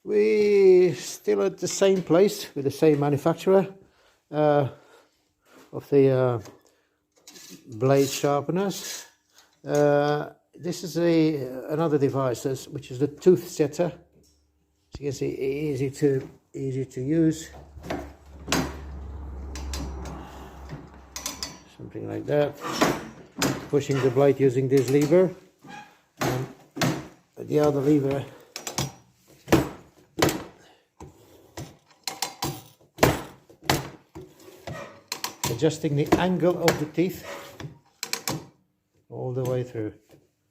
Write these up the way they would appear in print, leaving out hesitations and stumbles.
We still at the same place with the same manufacturer of the blade sharpeners. This is another device which is the tooth setter. As you can see, easy to use. Something like that. Pushing the blade using this lever, and the other lever adjusting the angle of the teeth all the way through,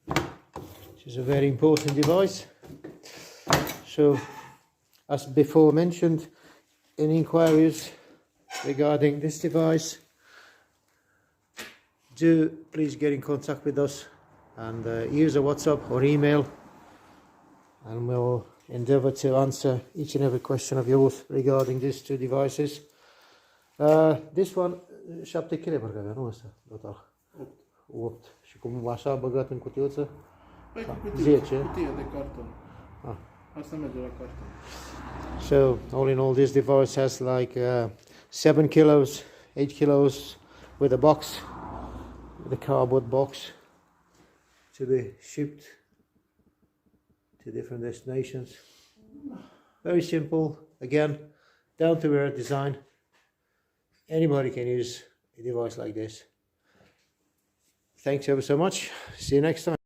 which is a very important device. So, as before mentioned, any inquiries regarding this device, do please get in contact with us and use a WhatsApp or email, and we'll endeavor to answer each and every question of yours regarding these two devices. This one, șapte kg parcă avea, nu ăsta, total? 8. Și cum așa băgat în cutiuță? Păi cu cutie, 10. cutie de carton. Asta merge la carton. So, all in all, this device has like 7 kilos, 8 kilos with a box, with a cardboard box to be shipped to different destinations. Very simple, again, down to earth design. Anybody can use a device like this. Thanks ever so much. See you next time.